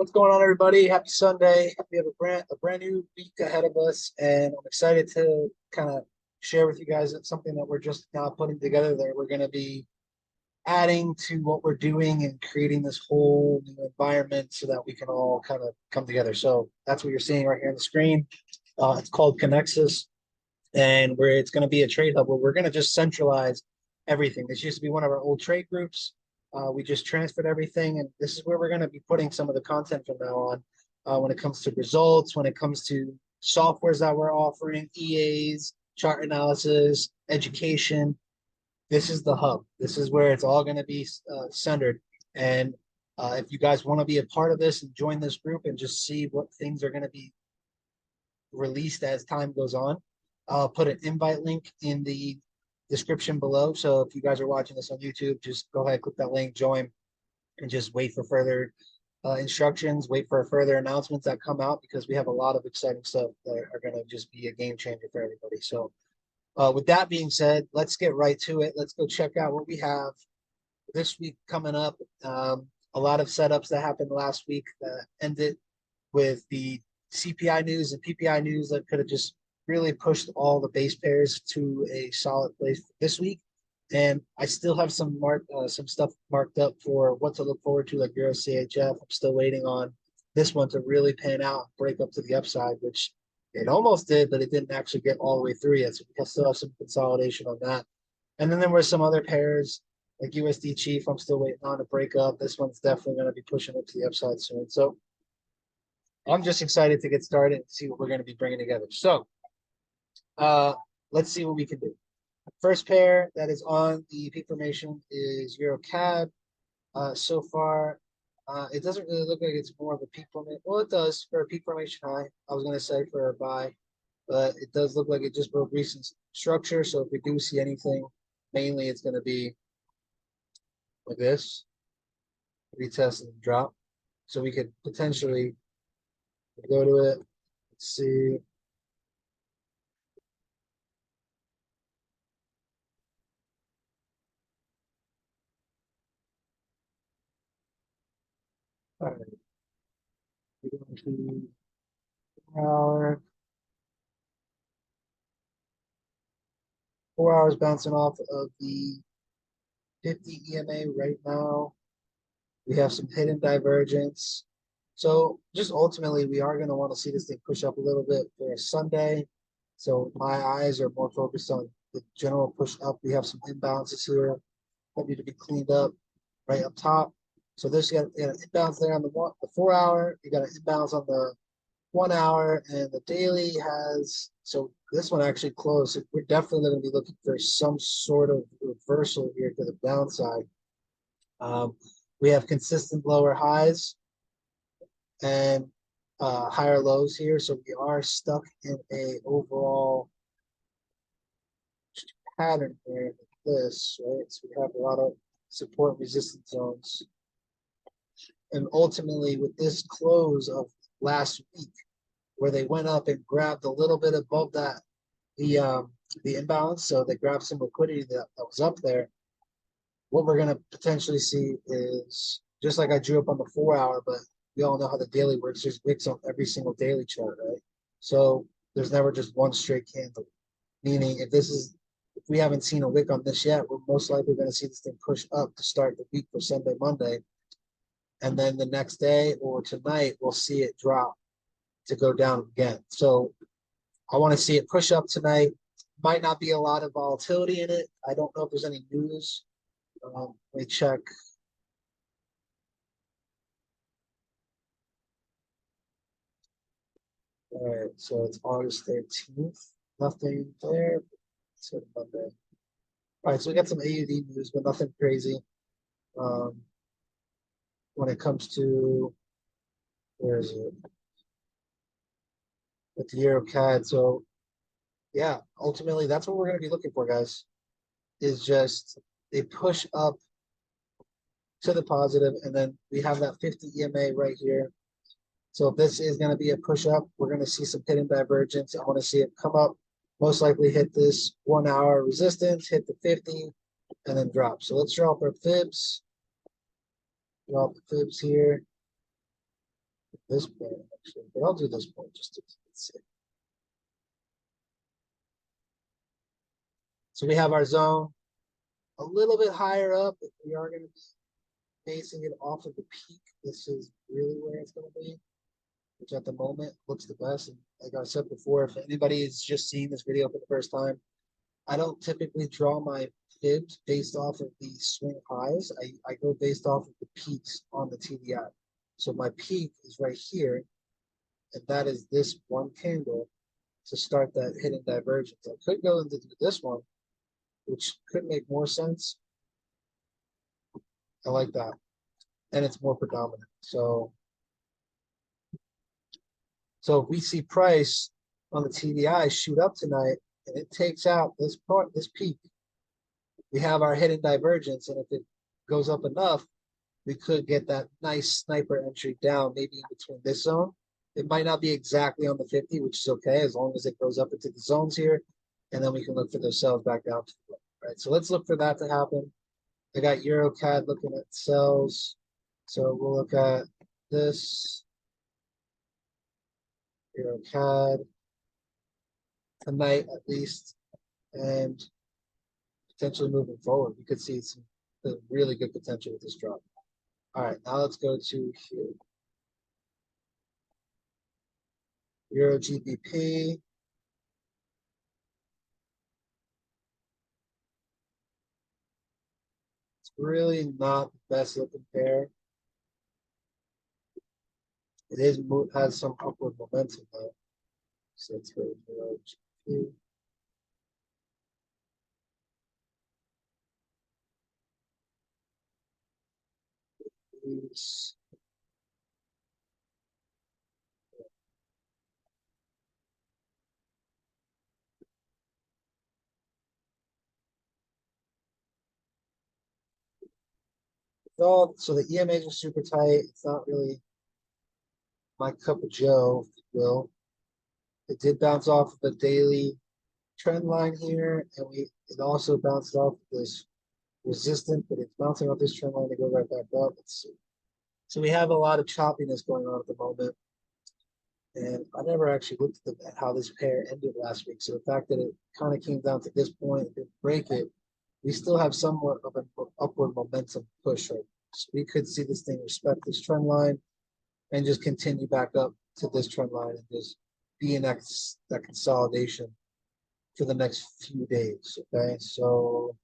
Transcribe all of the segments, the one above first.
What's going on, everybody? Happy Sunday. We have a brand new week ahead of us, and I'm excited to kind of share with you guys something that we're just now putting together that we're going to be adding to what we're doing and creating this whole new environment so that we can all kind of come together. So that's what you're seeing right here on the screen. It's called Connexus, and where it's going to be a trade hub where we're going to just centralize everything. This used to be one of our old trade groups. We just transferred everything, and this is where we're going to be putting some of the content from now on. When it comes to results, when it comes to softwares that we're offering, EAs, chart analysis, education, this is the hub. This is where it's all going to be centered. And if you guys want to be a part of this and join this group and just see what things are going to be released as time goes on, I'll put an invite link in the description below. So if you guys are watching this on YouTube, just go ahead, click that link, join, and just wait for further instructions, wait for further announcements that come out, because we have a lot of exciting stuff that are going to just be a game changer for everybody. So with that being said, let's get right to it. Let's go check out what we have this week coming up. A lot of setups that happened last week that ended with the CPI news and PPI news that could have just really pushed all the base pairs to a solid place this week. And I still have some stuff marked up for what to look forward to, like USDCHF. I'm still waiting on this one to really pan out, break up to the upside, which it almost did, but it didn't actually get all the way through yet. So we still have some consolidation on that. And then there were some other pairs like USDCHF. I'm still waiting on to break up. This one's definitely going to be pushing up to the upside soon. So I'm just excited to get started and see what we're going to be bringing together. So let's see what we can do. First pair that is on the peak formation is EURCAD. So far, it doesn't really look like it's more of a peak formation. Well, it does for a peak formation high. I was going to say for a buy, but it does look like it just broke recent structure. So if we do see anything, mainly it's going to be like this, retest and drop. So we could potentially go to it. Let's see. All right. We're going to 4 hour. 4 hours bouncing off of the 50 EMA right now. We have some hidden divergence. So just ultimately, we are going to want to see this thing push up a little bit for Sunday. So my eyes are more focused on the general push up. We have some imbalances here that need to be cleaned up right up top. So this, you got an imbalance there on the 4 hour. You got an imbalance on the 1 hour, and the daily has, so this one actually closed. So we're definitely going to be looking for some sort of reversal here to the downside. We have consistent lower highs and higher lows here. So we are stuck in a overall pattern here like this, right? So we have a lot of support resistance zones. And ultimately, with this close of last week, where they went up and grabbed a little bit above that, the imbalance, so they grabbed some liquidity that was up there. What we're going to potentially see is, just like I drew up on the 4 hour, but we all know how the daily works. There's wicks on every single daily chart, right? So there's never just one straight candle. Meaning, if we haven't seen a wick on this yet, we're most likely going to see this thing push up to start the week for Sunday, Monday. And then the next day or tonight, we'll see it drop to go down again. So I want to see it push up tonight. Might not be a lot of volatility in it. I don't know if there's any news. Let me check. All right, so it's August 13th. Nothing there. It's Monday. All right, so we got some AUD news, but nothing crazy. When it comes to, where is it? With the EURCAD. So yeah, ultimately that's what we're going to be looking for, guys, is just a push up to the positive, and then we have that 50 EMA right here. So if this is going to be a push up, we're going to see some hidden divergence. I want to see it come up, most likely hit this 1 hour resistance, hit the 50, and then drop. So let's drop our fibs. Drop the fibs here. This point, actually, but I'll do this point just to see. So we have our zone a little bit higher up. If we are going to be basing it off of the peak, this is really where it's going to be, which at the moment looks the best. And like I said before, if anybody is just seeing this video for the first time, I don't typically draw my fibs based off of the swing highs. I go based off of the peaks on the TDI. So my peak is right here, and that is this one candle to start that hidden divergence. I could go into this one, which could make more sense. I like that. And it's more predominant. So if we see price on the TDI shoot up tonight and it takes out this part, this peak, we have our hidden divergence. And if it goes up enough, we could get that nice sniper entry down, maybe in between this zone. It might not be exactly on the 50, which is okay, as long as it goes up into the zones here. And then we can look for those sells back down to the low, right? So let's look for that to happen. I got EUROCAD looking at sells. So we'll look at this EUROCAD tonight at least, and potentially moving forward. We could see some really good potential with this drop. All right, now let's go to here. Euro GBP. It's really not the best looking pair. It has some upward momentum though. So let's go to Euro GBP. So the EMAs are super tight. It's not really my cup of joe, if you will. It did bounce off of the daily trend line here, and it also bounced off this resistance, but it's bouncing off this trend line to go right back up. Let's see. So we have a lot of choppiness going on at the moment. And I never actually looked at how this pair ended last week. So the fact that it kind of came down to this point and didn't break it, we still have somewhat of an upward momentum push. Right? So we could see this thing respect this trend line and just continue back up to this trend line and just be in that consolidation for the next few days. Okay, so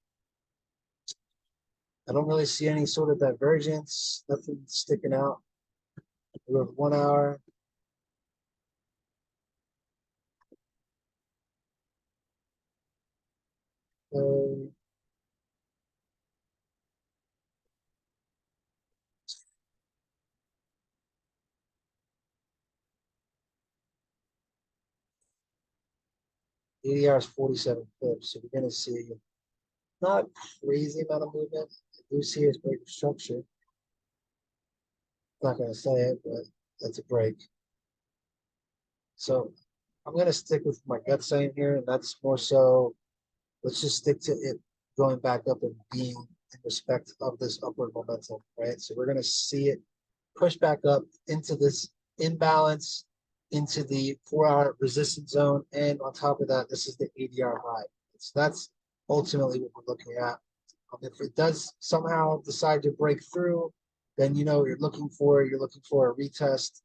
I don't really see any sort of divergence, nothing sticking out. We have 1 hour. Uh, ADR is 47 pips, so we're going to see not crazy amount of movement. I do see it's break structure. Not going to say it, but that's a break. So I'm going to stick with my gut saying here, and that's more so let's just stick to it going back up and being in respect of this upward momentum, right? So we're going to see it push back up into this imbalance, into the 4 hour resistance zone. And on top of that, this is the ADR high. So that's ultimately what we're looking at. If it does somehow decide to break through, then you know what you're looking for. You're looking for a retest,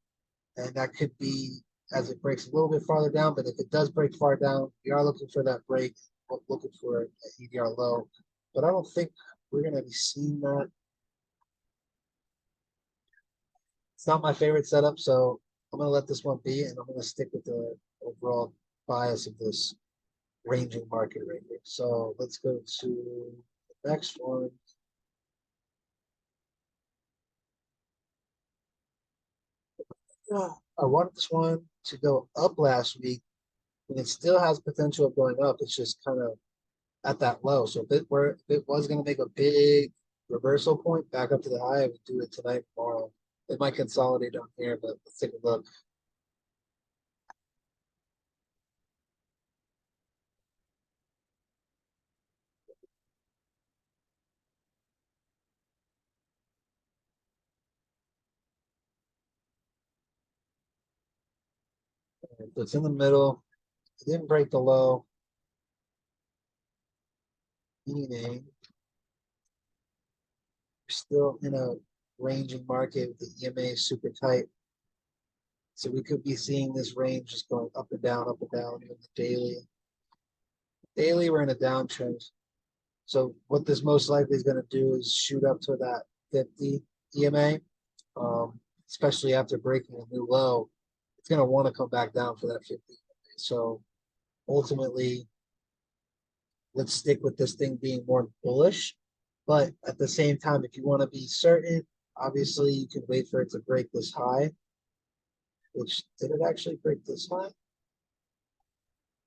and that could be as it breaks a little bit farther down. But if it does break far down, we are looking for that break, looking for an EDR low. But I don't think we're going to be seeing that. It's not my favorite setup, so I'm going to let this one be, and I'm going to stick with the overall bias of this ranging market right here. So let's go to the next one. I wanted this one to go up last week, and it still has potential of going up. It's just kind of at that low. So if it was going to make a big reversal point back up to the high, I would do it tonight, tomorrow. It might consolidate on here, but let's take a look. So it's in the middle. It didn't break the low, meaning we're still in a ranging market with the EMA super tight. So we could be seeing this range just going up and down in the daily. Daily, we're in a downtrend. So what this most likely is going to do is shoot up to that 50 EMA, especially after breaking a new low. It's going to want to come back down for that 50 EMA. So ultimately, let's stick with this thing being more bullish. But at the same time, if you want to be certain, obviously you can wait for it to break this high. Which, did it actually break this high?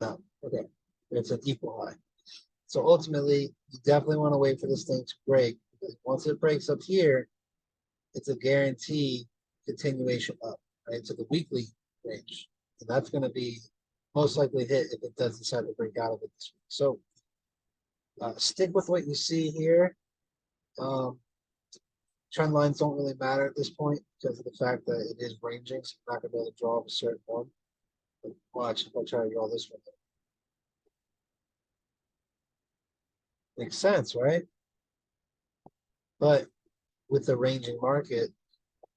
No. Okay. It's an equal high. So ultimately, you definitely want to wait for this thing to break, because once it breaks up here, it's a guarantee continuation up, right, to the weekly range. And that's going to be most likely hit if it does decide to break out of it this week. So stick with what you see here. Trend lines don't really matter at this point because of the fact that it is ranging, so you're not going to be able to draw a certain one. But watch if I try to draw this one. Makes sense, right? But with the ranging market,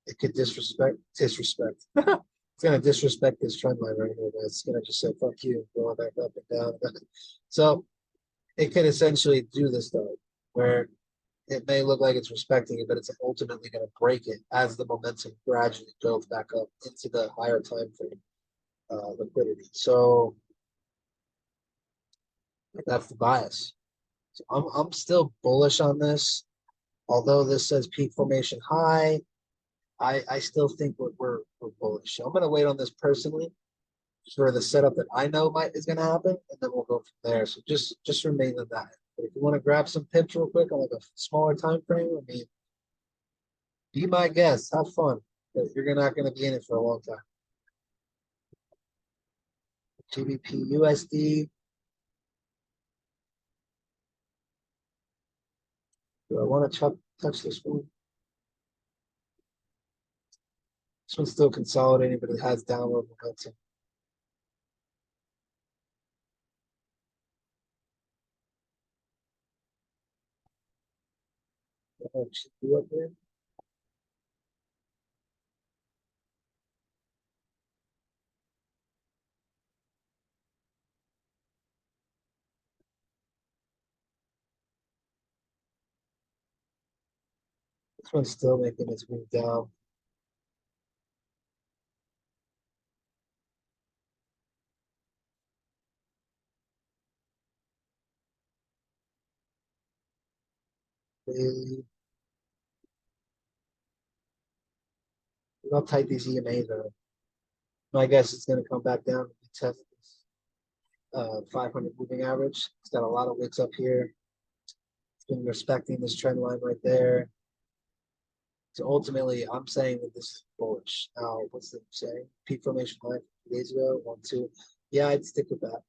it could disrespect. It's gonna disrespect this trend line right here. It's gonna just say fuck you, going back up and down. So it could essentially do this though, where it may look like it's respecting it, but it's ultimately gonna break it as the momentum gradually builds back up into the higher time frame liquidity. So that's the bias. So I'm still bullish on this, although this says peak formation high. I still think we're bullish. So I'm going to wait on this personally for the setup that I know is going to happen, and then we'll go from there. So just remain in that. But if you want to grab some pips real quick on like a smaller time frame, I mean, be my guest, have fun. But you're not going to be in it for a long time. GBPUSD. Do I want to touch this one? This one's still consolidating, but it has downward momentum. Up there. This one's still making its move down. Daily. Look how tight these EMAs are. My guess it's going to come back down and test this 500 moving average. It's got a lot of wicks up here. It's been respecting this trend line right there. So ultimately, I'm saying that this is bullish. Now, what's the saying? Peak formation line 2 days ago, 1, 2. Yeah, I'd stick with that.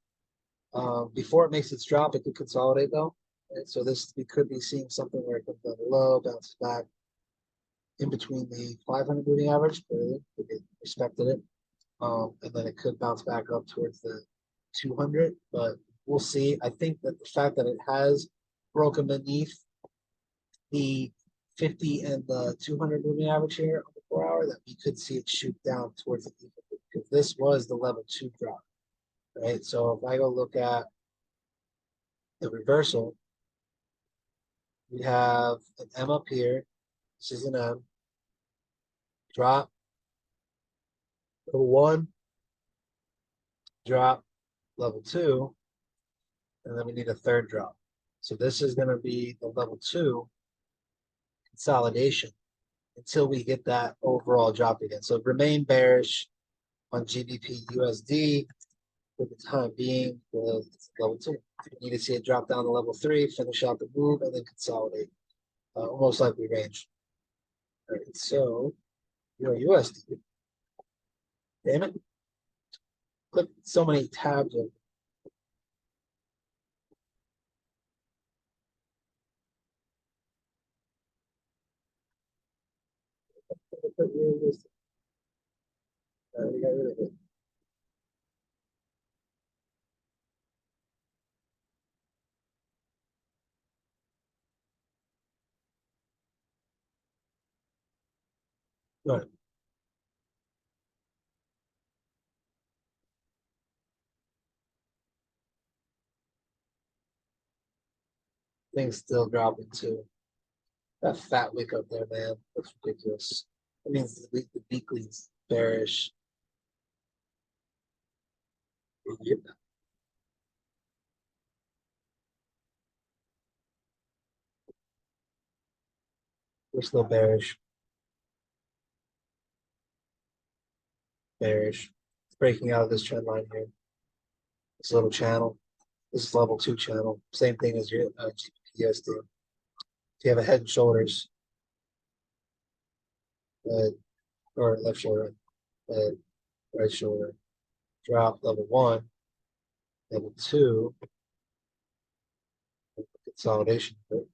Before it makes its drop, it could consolidate though. And so we could be seeing something where it comes down low, bounces back in between the 500 moving average, clearly, it respected it. And then it could bounce back up towards the 200, but we'll see. I think that the fact that it has broken beneath the 50 and the 200 moving average here on the 4 hour, that we could see it shoot down towards the because this was the level 2 drop, right? So if I go look at the reversal, we have an M up here. This is an M. Drop. Level 1. Drop. Level 2. And then we need a third drop. So this is going to be the level 2 consolidation until we get that overall drop again. So remain bearish on GBPUSD for the time being. Level 2. You need to see it drop down to level 3, finish out the move, and then consolidate. Most likely range. All right, so USD. Damn it. Click so many tabs of we got rid of it. Right. Things still dropping too. That fat wick up there, man. That's ridiculous. That means the weekly's bearish. Yep. We're still bearish. Bearish. It's breaking out of this trend line here. This little channel. This is level 2 channel. Same thing as your GBPUSD. If you have a head and shoulders, or left shoulder, right shoulder, drop level 1, level 2, consolidation, and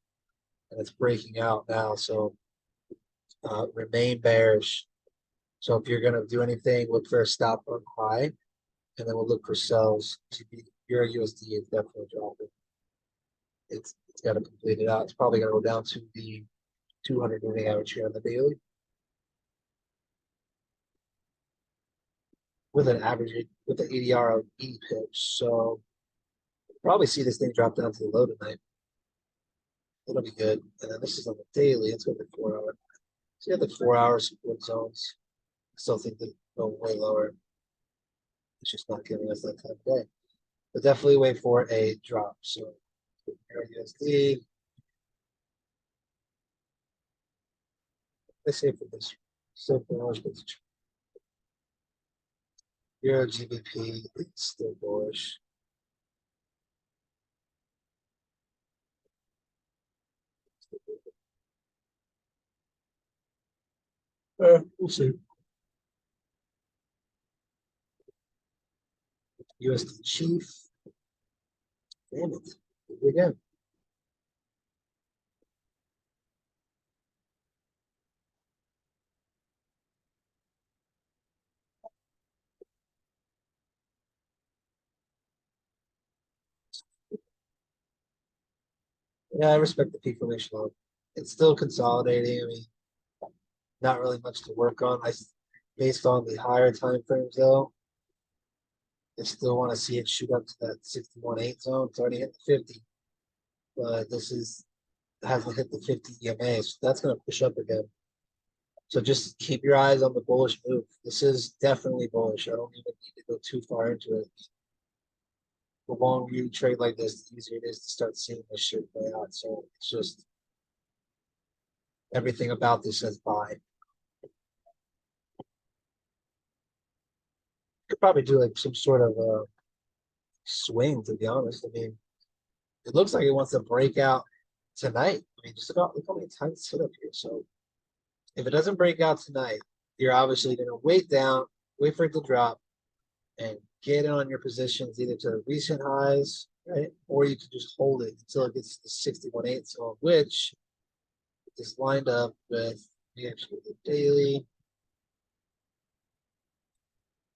it's breaking out now. So remain bearish. So if you're going to do anything, look for a stop on high, and then we'll look for sells. EURUSD is definitely dropping. It's got to complete it out. It's probably going to go down to the 200 moving average here on the daily with an average with the ADR of 80 pips. So probably see this thing drop down to the low tonight. It'll be good. And then this is on the daily. Let's go to the 4 hour. So you have the 4 hour support zones. I still think they go way lower. It's just not giving us that time of day. But definitely wait for a drop. So USD. Let's say for this. So for Euro GBP, it's still bullish. We'll see. USDCHF. Damn it. Again. Yeah, I respect the peak formation line. It's still consolidating. I mean, not really much to work on. Based on the higher time frames though, I still want to see it shoot up to that 61.8 zone. It's already hit the 50, but this hasn't hit the 50 EMA, so that's going to push up again. So just keep your eyes on the bullish move. This is definitely bullish. I don't even need to go too far into it. The longer you trade like this, the easier it is to start seeing this shit play out. So it's just everything about this says buy. Could probably do like some sort of swing, to be honest. I mean, it looks like it wants to break out tonight. I mean, just look how many times it's hit up here. So if it doesn't break out tonight, you're obviously going to wait down, wait for it to drop, and get on your positions either to the recent highs, right? Or you can just hold it until it gets to the 61.8 zone, which is lined up with the daily.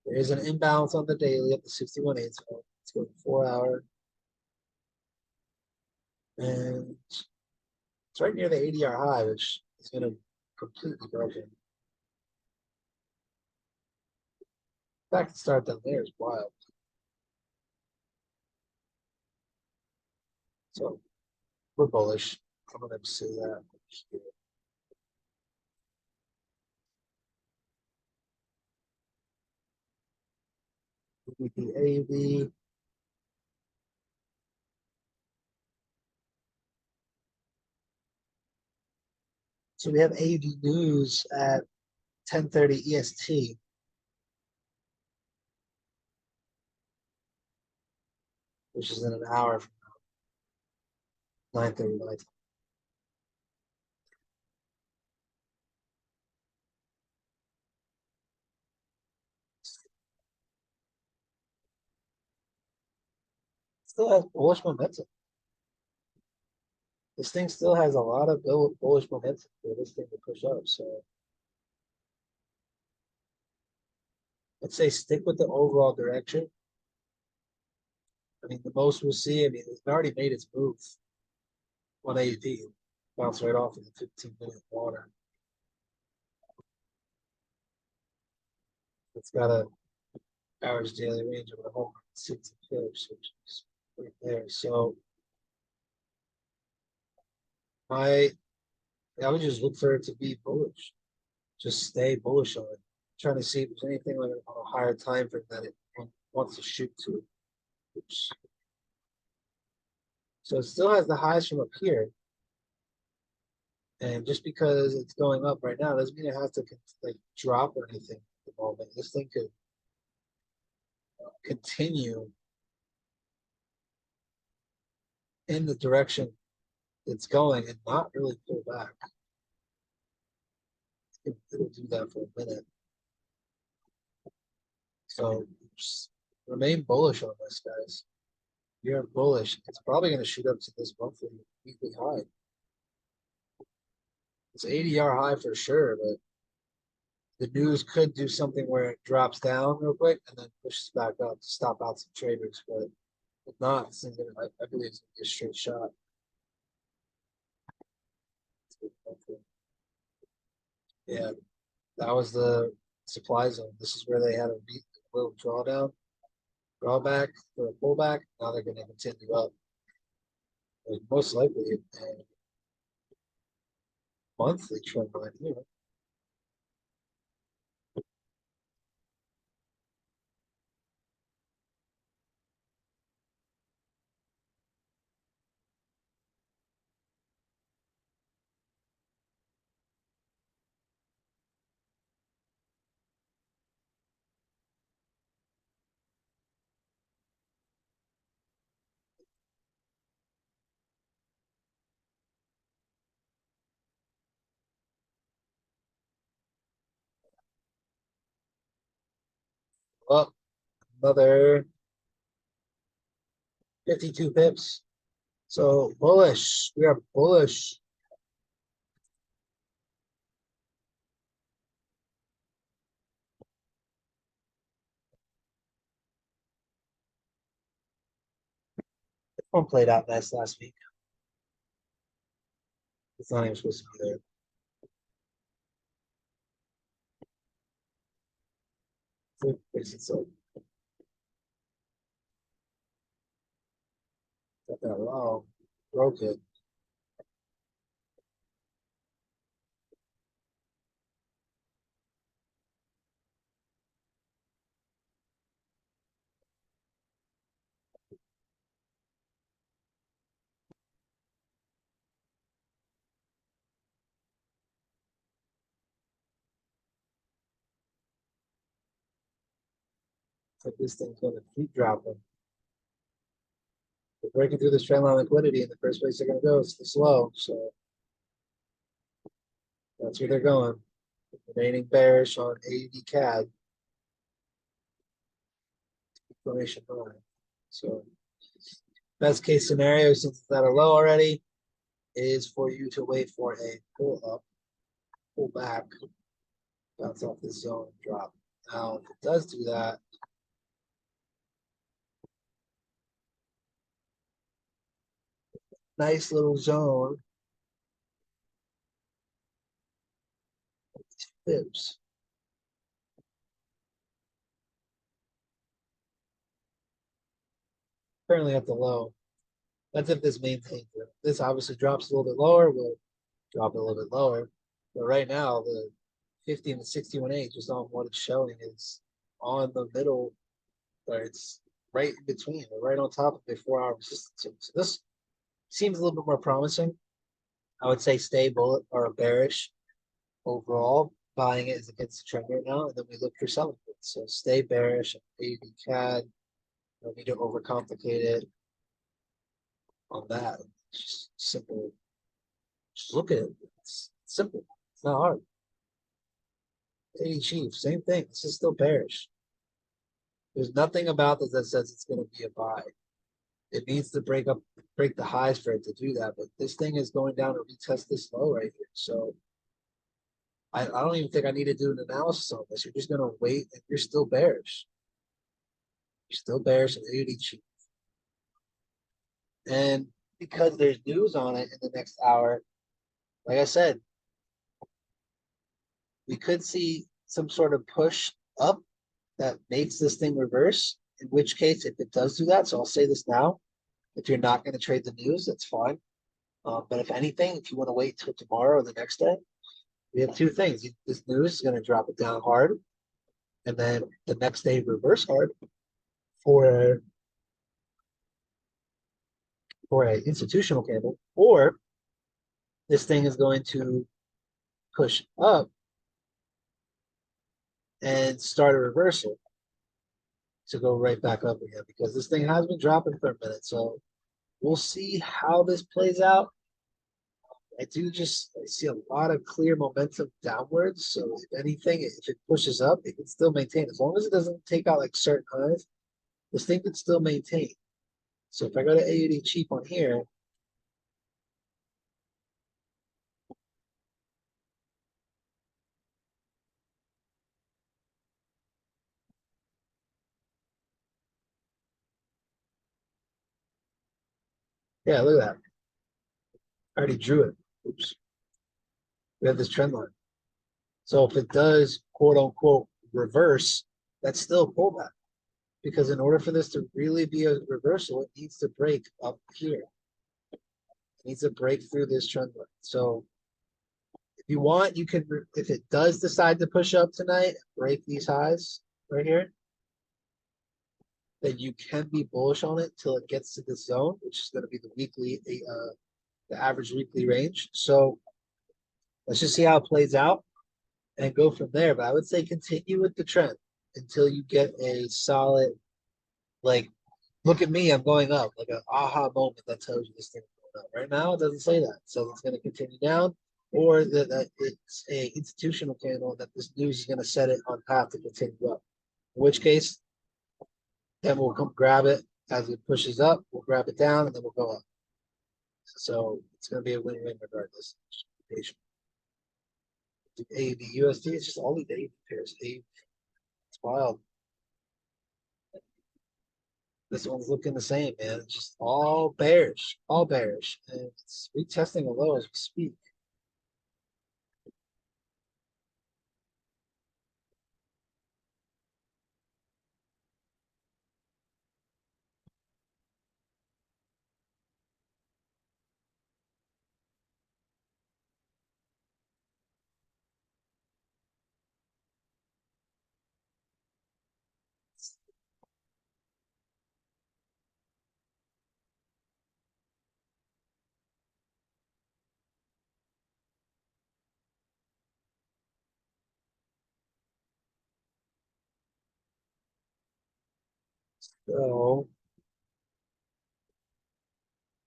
There is an imbalance on the daily at the 61.8 zone. Let's go to 4 hour. And it's right near the ADR high, which is going to completely broken. In fact, the start down there is wild. So we're bullish. I'm going to see that here. GBPAUD. So we have AUD news at 10:30 EST. Which is in an hour from now. 9:30 time. Still has bullish momentum. This thing still has a lot of bullish momentum for this thing to push up. So I'd say stick with the overall direction. I mean, the most we'll see, I mean, it's already made its move on AUD. Bounce right off in the 15-minute water. It's got a average daily range of 160 pips, which is right there. So I would just look for it to be bullish. Just stay bullish on it. Trying to see if there's anything like on a higher time frame that it wants to shoot to. Which, so it still has the highs from up here. And just because it's going up right now doesn't mean it has to like drop or anything at the moment. This thing could continue in the direction it's going and not really pull back. It'll do that for a minute. So just remain bullish on this, guys. You're bullish. It's probably going to shoot up to this monthly weekly high. It's ADR high for sure, but the news could do something where it drops down real quick and then pushes back up to stop out some traders. But if not, I believe it's going to be a straight shot. Yeah, that was the supply zone. This is where they had a little drawback for a pullback. Now they're going to continue up. Like most likely a monthly trend line here. Well, another 52 pips. So bullish. We are bullish. This one played out nice last week. It's not even supposed to be there. So got that low, broke it. Like this thing's gonna keep dropping. They're breaking through this trend line liquidity in the first place they're gonna go. It's the slow, so that's where they're going. Remaining bearish on AUDCAD. Formation high. So best case scenario, since it's at a low already, is for you to wait for a pull up, pull back, bounce off this zone and drop. Now, if it does do that, nice little zone. Fibs. Currently at the low. That's if this maintains it. This obviously drops a little bit lower, we'll drop it a little bit lower. But right now, the 50 and the 61.8, just on what it's showing, is on the middle, where it's right in between, or right on top of the 4-hour resistance. So this seems a little bit more promising. I would say stay bullet or bearish overall. Buying it is against the trend right now, and then we look for selling it. So stay bearish on AUDCAD. Don't need to overcomplicate it on that. It's just simple. Just look at it. It's simple. It's not hard. AUDCHF, same thing. This is still bearish. There's nothing about this that says it's going to be a buy. It needs to break the highs for it to do that. But this thing is going down to retest this low right here. So I don't even think I need to do an analysis on this. You're just going to wait, and you're still bearish. You're still bearish in AUDCHF. And because there's news on it in the next hour, like I said, we could see some sort of push up that makes this thing reverse, in which case, if it does do that, so I'll say this now, if you're not going to trade the news, that's fine. But if anything, if you want to wait till tomorrow or the next day, we have two things. This news is going to drop it down hard, and then the next day reverse hard for an institutional candle, or this thing is going to push up and start a reversal to go right back up again, because this thing has been dropping for a minute. So we'll see how this plays out. I see a lot of clear momentum downwards. So if anything, if it pushes up, it can still maintain. As long as it doesn't take out like certain highs, this thing can still maintain. So if I go to AUDCHF on here, yeah, look at that. I already drew it. Oops. We have this trend line. So if it does quote unquote reverse, that's still a pullback. Because in order for this to really be a reversal, it needs to break up here. It needs to break through this trend line. So if you want, you can, if it does decide to push up tonight, break these highs right here, then you can be bullish on it till it gets to this zone, which is going to be the weekly, the average weekly range. So let's just see how it plays out and go from there. But I would say continue with the trend until you get a solid, like, look at me, I'm going up, like an aha moment that tells you this thing is going up. Right now, it doesn't say that. So it's going to continue down, or that it's a institutional candle that this news is going to set it on path to continue up. In which case, then we'll come grab it as it pushes up, we'll grab it down, and then we'll go up. So it's going to be a win-win regardless. AUDUSD, it's just all these AUD pairs. It's wild. This one's looking the same, man. It's just all bearish, and it's retesting a low as we speak. So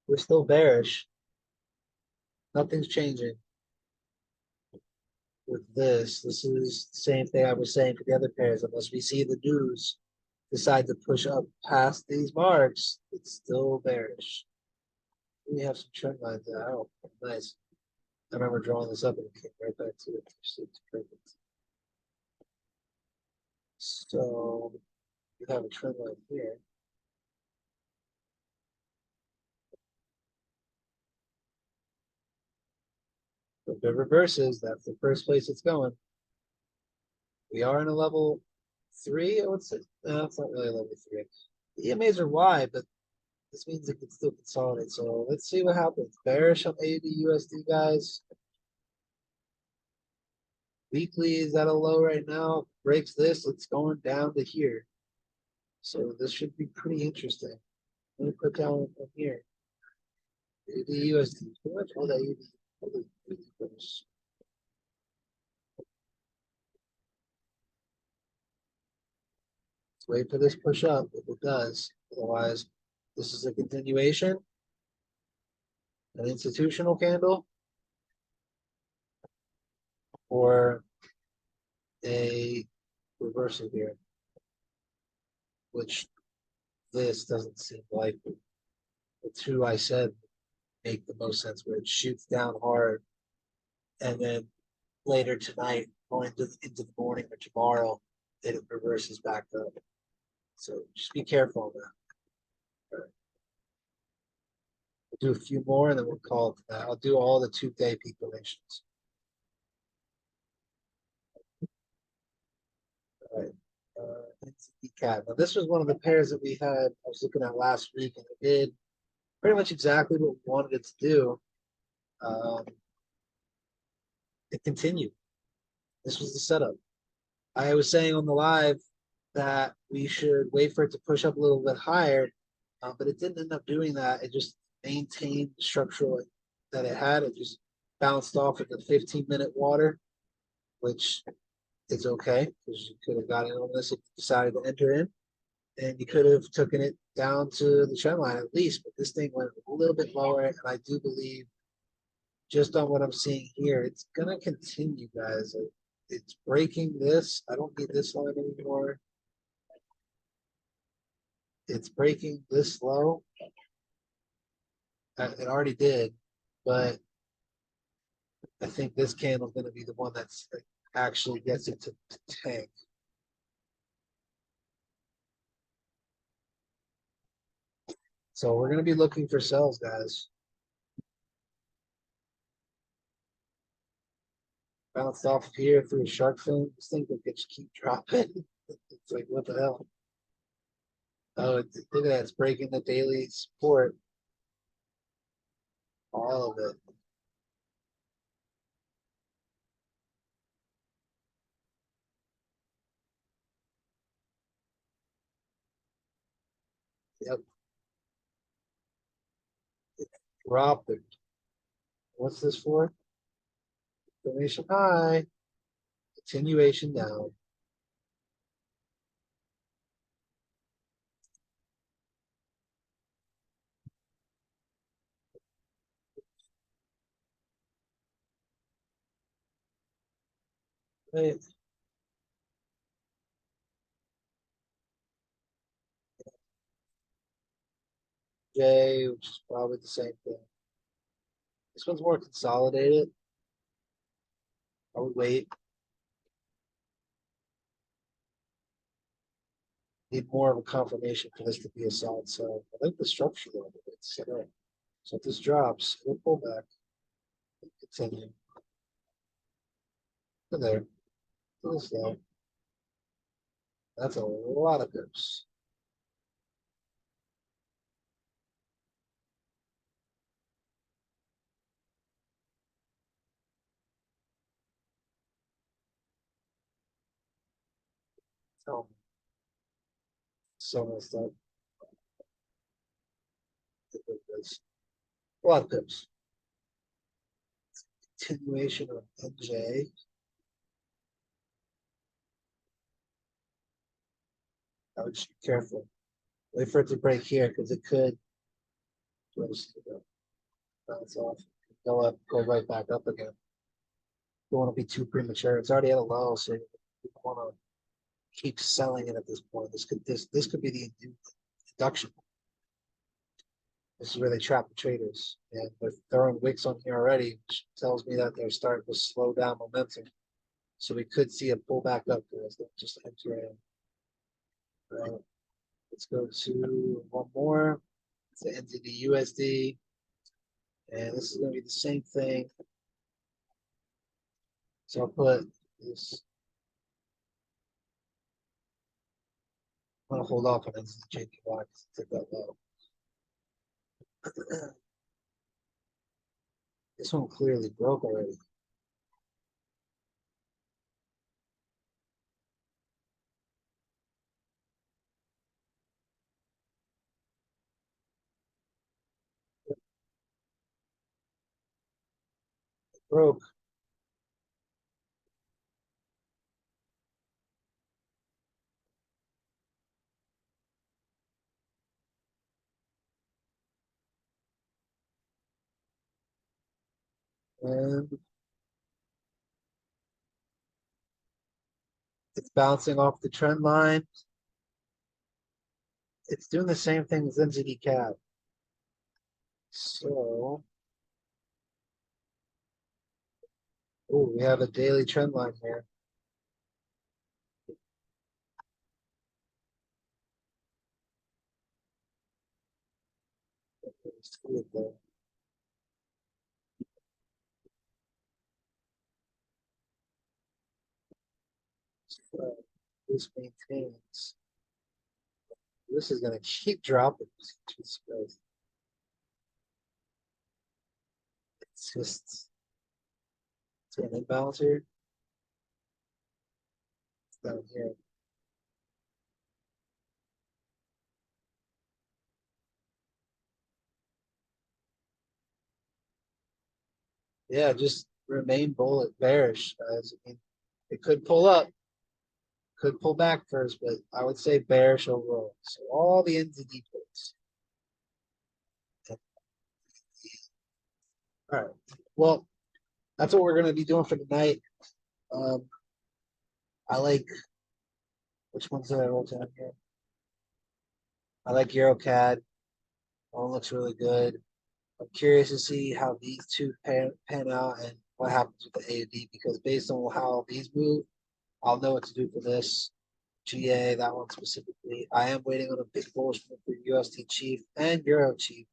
we're still bearish. Nothing's changing with this. This is the same thing I was saying for the other pairs. Unless we see the news decide to push up past these marks, it's still bearish. We have some trend lines out. Nice. I remember drawing this up and it came right back to it. It's perfect. So you have a trend line here. If it reverses, that's the first place it's going. We are in a level 3, I would say. No, it's not really a level 3. The EMAs are wide, but this means it can still consolidate. So let's see what happens. Bearish on AUDUSD, guys. Weekly is at a low right now. Breaks this, it's going down to here. So this should be pretty interesting. Let me put down from here. AUDUSD. Pretty much all that AUD. Let's wait for this push up if it does. Otherwise, this is a continuation. An institutional candle. Or a reversal here, which this doesn't seem likely. The two I said make the most sense, where it shoots down hard, and then later tonight, going into the morning or tomorrow, it reverses back up. So just be careful on that. All right. We'll do a few more, and then we'll call it that. I'll do all the 2-day peak relations. All right. NZDCAD. Now, this was one of the pairs that we had, I was looking at last week, and it did pretty much exactly what we wanted it to do. Um, it continued. This was the setup. I was saying on the live that we should wait for it to push up a little bit higher, but it didn't end up doing that. It just maintained the structural that it had. It just bounced off at the 15-minute water, which is okay because you could have gotten on this if you decided to enter in, and you could have taken it down to the trend line at least. But this thing went a little bit lower, and I do believe, just on what I'm seeing here, it's gonna continue, guys. It's breaking this. I don't need this line anymore. It's breaking this low. It already did, but I think this candle is going to be the one that's actually gets it to tank. So we're going to be looking for sells, guys. Bounced off of here through a shark fin. This thing could just keep dropping. It's like, what the hell? Oh, look at that. It's breaking the daily support. All of it. Yep. It dropped it. What's this for? Formation high. Continuation down. Right. J, which is probably the same thing. This one's more consolidated. I would wait. Need more of a confirmation for this to be a solid sell. I think the structure of it's set up. So if this drops, it'll pull back. Continue. To there. To this low. That's a lot of pips. So, so messed up. A lot of pips. Continuation of NJ. I would just be careful. Wait for it to break here because it could bounce off, go up, go right back up again. Don't want to be too premature. It's already at a low, so you don't want to keep selling it at this point. This could be the induction. This is where they trap the traders, and they're throwing wicks on here already, which tells me that they're starting to slow down momentum. So we could see a pullback up, guys. Just enter in. Let's go to one more. It's the NZDUSD, and this is going to be the same thing. So I'll put this. I'm going to hold off on NZDJPY because it took that low. This one clearly broke already. It broke. And it's bouncing off the trend line. It's doing the same thing as NZDCAD. So, oh, we have a daily trend line here. Let's see it there. So, this maintains. This is gonna keep dropping. Jesus Christ. It's just it's an imbalance here. It's down here. Yeah, just remain bearish, guys. I mean, it could pull up, could pull back first, but I would say bearish overall. So all the NZD puts. All right. Well, that's what we're gonna be doing for tonight. I like which ones did I roll down here? I like EURCAD. One looks really good. I'm curious to see how these two pan out and what happens with the AUD because based on how these move, I'll know what to do for this. GA, that one specifically. I am waiting on a big bullish move for USDCHF and EUROCHF.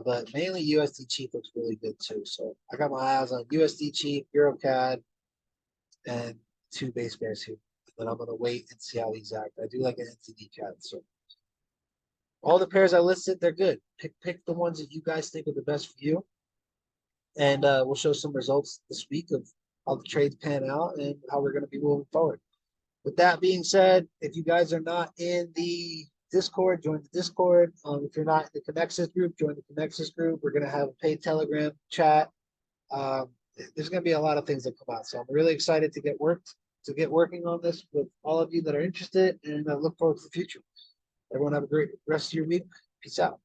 But mainly USDCHF looks really good too. So I got my eyes on USDCHF, EUROCAD, and two base pairs here. And then I'm gonna wait and see how these act. I do like an NZDCAD. So all the pairs I listed, they're good. Pick the ones that you guys think are the best for you. And we'll show some results this week of how the trades pan out and how we're gonna be moving forward. With that being said, if you guys are not in the Discord, join the Discord. If you're not in the Connexus group, join the Connexus group. We're going to have a paid Telegram chat. There's going to be a lot of things that come out. So I'm really excited to get working on this with all of you that are interested, and I look forward to the future. Everyone have a great rest of your week. Peace out.